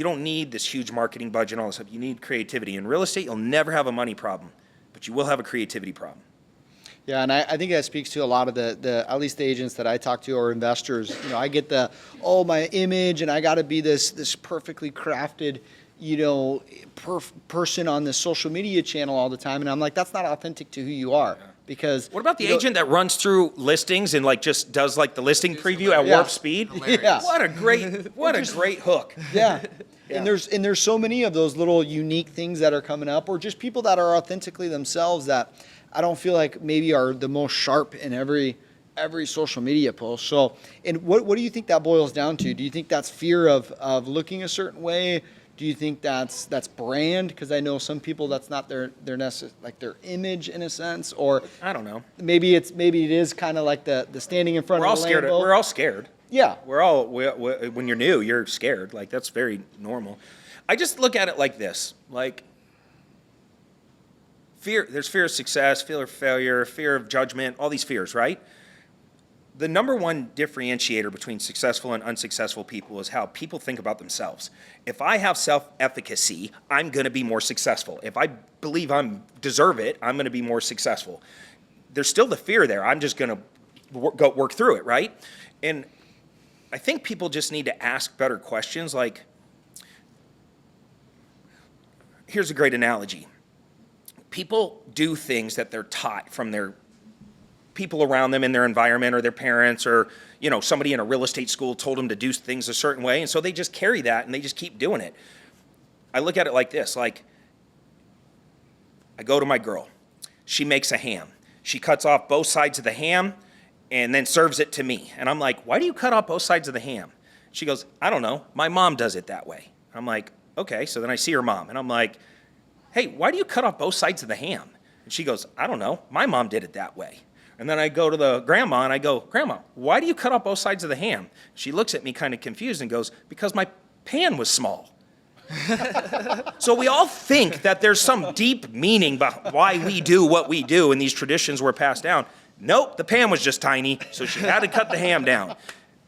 You don't need this huge marketing budget and all this stuff. You need creativity. In real estate, you'll never have a money problem, but you will have a creativity problem. Yeah, and I think that speaks to a lot of the at least the agents that I talk to or investors. I get my image and I got to be this perfectly crafted, person on this social media channel all the time. And I'm like, that's not authentic to who you are. Yeah. Because what about the agent that runs through listings and just does the listing preview at warp speed? Yeah. What a great hook. Yeah. Yeah. And there's so many of those little unique things that are coming up, or just people that are authentically themselves that I don't feel like maybe are the most sharp in every social media post. So, and what do you think that boils down to? Do you think that's fear of looking a certain way? Do you think that's brand? Because I know some people that's not their image in a sense, or I don't know. Maybe it is kind of like the standing in front of the Lambo. We're all scared. Yeah. When you're new, you're scared. That's very normal. I just look at it like this. Fear. There's fear of success, fear of failure, fear of judgment, all these fears, right? The number one differentiator between successful and unsuccessful people is how people think about themselves. If I have self-efficacy, I'm going to be more successful. If I believe I deserve it, I'm going to be more successful. There's still the fear there. I'm just going to work through it, right? And I think people just need to ask better questions. Here's a great analogy. People do things that they're taught from their people around them in their environment, or their parents, or somebody in a real estate school told them to do things a certain way, and so they just carry that and they just keep doing it. I look at it like this. I go to my girl. She makes a ham. She cuts off both sides of the ham and then serves it to me. And I'm like, why do you cut off both sides of the ham? She goes, I don't know. My mom does it that way. I'm like, okay. So then I see her mom and I'm like, hey, why do you cut off both sides of the ham? And she goes, I don't know. My mom did it that way. And then I go to the grandma and I go, Grandma, why do you cut off both sides of the ham? She looks at me kind of confused and goes, because my pan was small. So we all think that there's some deep meaning behind why we do what we do and these traditions were passed down. Nope, the pan was just tiny, so she had to cut the ham down.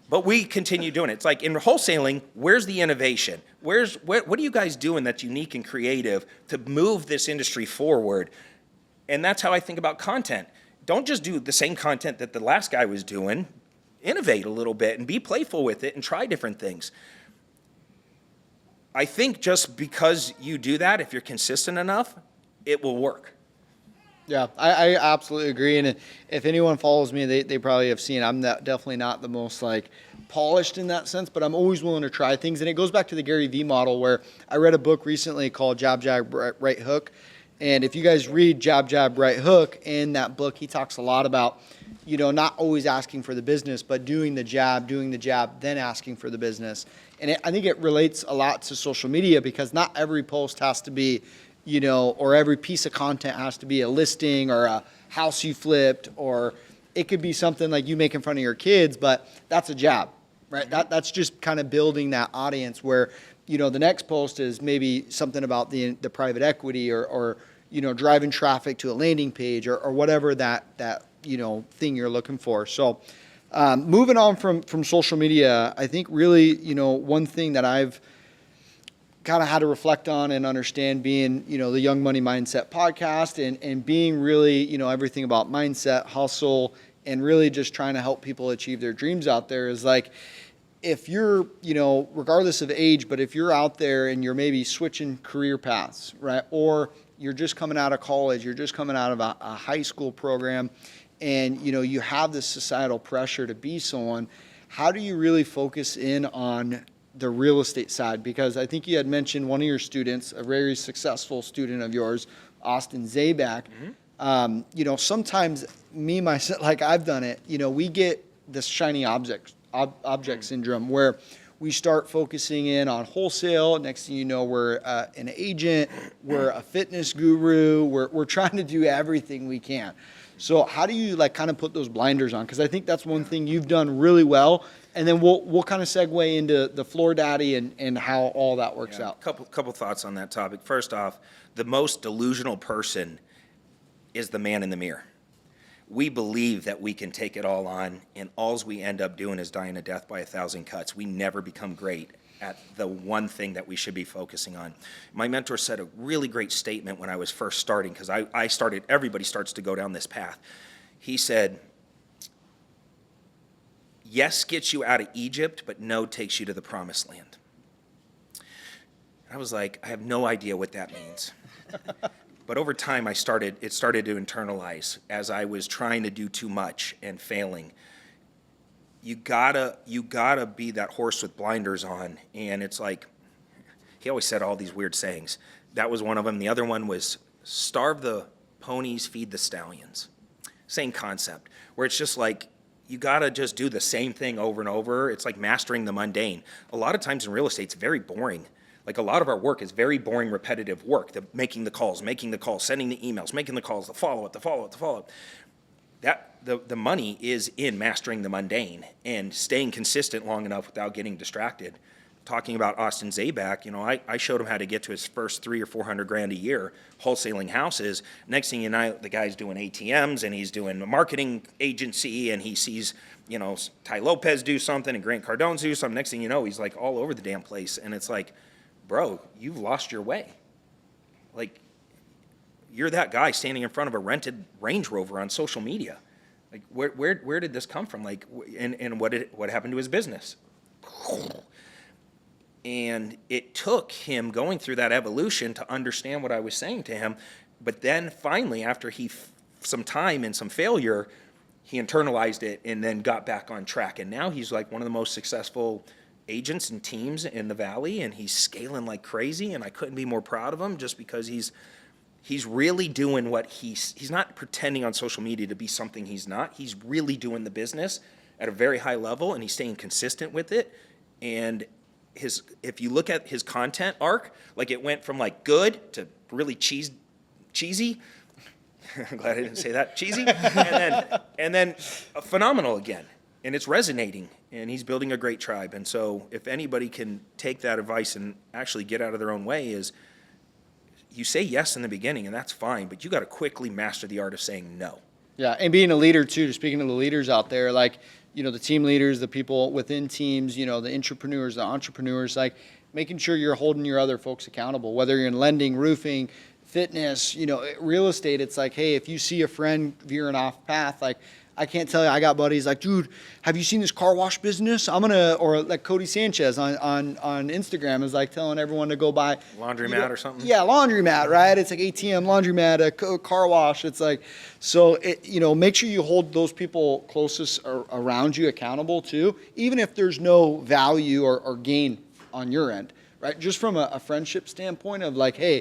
But we continue doing it. It's like in wholesaling, where's the innovation? What are you guys doing that's unique and creative to move this industry forward? And that's how I think about content. Don't just do the same content that the last guy was doing. Innovate a little bit and be playful with it and try different things. I think just because you do that, if you're consistent enough, it will work. Yeah, I absolutely agree. And if anyone follows me, they probably have seen I'm definitely not the most polished in that sense, but I'm always willing to try things. And it goes back to the Gary Vee model, where I read a book recently called Jab, Jab, Right Hook. And if you guys read Jab, Jab, Right Hook, in that book, he talks a lot about, not always asking for the business, but doing the jab, then asking for the business. And I think it relates a lot to social media, because not every post has to be, or every piece of content has to be a listing or a house you flipped, or it could be something like you make in front of your kids, but that's a jab, right? That's just kind of building that audience where, the next post is maybe something about the private equity or driving traffic to a landing page or whatever that thing you're looking for. So moving on from social media, I think really, one thing that I've kind of had to reflect on and understand, being, the Young Money Mindset podcast and being really, everything about mindset, hustle, and really just trying to help people achieve their dreams out there, is if you're, regardless of age, but if you're out there and you're maybe switching career paths, right? Or you're just coming out of college, you're just coming out of a high school program, and, you have this societal pressure to be someone, how do you really focus in on the real estate side? Because I think you had mentioned one of your students, a very successful student of yours, Austin Zabak. Mm-hmm. Sometimes myself, I've done it, we get this shiny object syndrome, where we start focusing in on wholesale. Next thing you know, we're an agent, we're a fitness guru, we're trying to do everything we can. So how do you kind of put those blinders on? Because I think that's one thing you've done really well. And then we'll kind of segue into the Floor Daddy and how all that works out. Couple thoughts on that topic. First off, the most delusional person is the man in the mirror. We believe that we can take it all on, and all we end up doing is dying a death by 1,000 cuts. We never become great at the one thing that we should be focusing on. My mentor said a really great statement when I was first starting, because everybody starts to go down this path. He said, yes gets you out of Egypt, but no takes you to the promised land. I was like, I have no idea what that means. But over time, it started to internalize as I was trying to do too much and failing. You gotta be that horse with blinders on. And it's like, he always said all these weird sayings. That was one of them. The other one was, starve the ponies, feed the stallions. Same concept, where it's just like, you gotta just do the same thing over and over. It's like mastering the mundane. A lot of times in real estate, it's very boring. Like, a lot of our work is very boring, repetitive work. Making the calls, sending the emails, making the calls, the follow-up. The money is in mastering the mundane and staying consistent long enough without getting distracted. Talking about Austin Zabak, I showed him how to get to his first $300,000 or $400,000 a year wholesaling houses. Next thing you know, the guy's doing ATMs and he's doing a marketing agency, and he sees, Ty Lopez do something and Grant Cardone do something. Next thing you know, he's like all over the damn place. And it's like, bro, you've lost your way. Like, you're that guy standing in front of a rented Range Rover on social media. Like, where did this come from? Like, and what happened to his business? And it took him going through that evolution to understand what I was saying to him. But then finally, after some time and some failure, he internalized it and then got back on track. And now he's like one of the most successful agents and teams in the Valley, and he's scaling like crazy. And I couldn't be more proud of him, just because he's really doing what he's not pretending on social media to be something he's not. He's really doing the business at a very high level, and he's staying consistent with it. And if you look at his content arc, like, it went from like good to really cheesy. I'm glad I didn't say that. Cheesy. And then phenomenal again. And it's resonating, and he's building a great tribe. And so if anybody can take that advice and actually get out of their own way, is you say yes in the beginning, and that's fine, but you got to quickly master the art of saying no. Yeah, and being a leader too, speaking to the leaders out there, like, the team leaders, the people within teams, the intrapreneurs, the entrepreneurs, like, making sure you're holding your other folks accountable, whether you're in lending, roofing, fitness, real estate. It's like, hey, if you see a friend veering off path, like, I can't tell you, I got buddies like, dude, have you seen this car wash business? Or like Cody Sanchez on Instagram is like telling everyone to go buy laundromat or something. Yeah, laundromat, right? It's like ATM, laundromat, a car wash. It's like, so make sure you hold those people closest around you accountable too, even if there's no value or gain on your end, right? Just from a friendship standpoint of like, hey,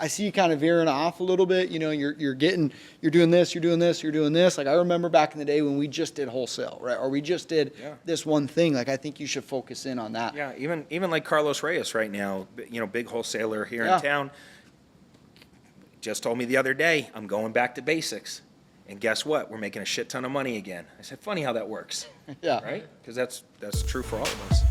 I see you kind of veering off a little bit. You're doing this. Like, I remember back in the day when we just did wholesale, right? Or we just did this one thing. Like, I think you should focus in on that. Yeah, even like Carlos Reyes right now, big wholesaler here in town, just told me the other day, I'm going back to basics. And guess what? We're making a shit ton of money again. I said, funny how that works. Yeah. Right? Because that's true for all of us.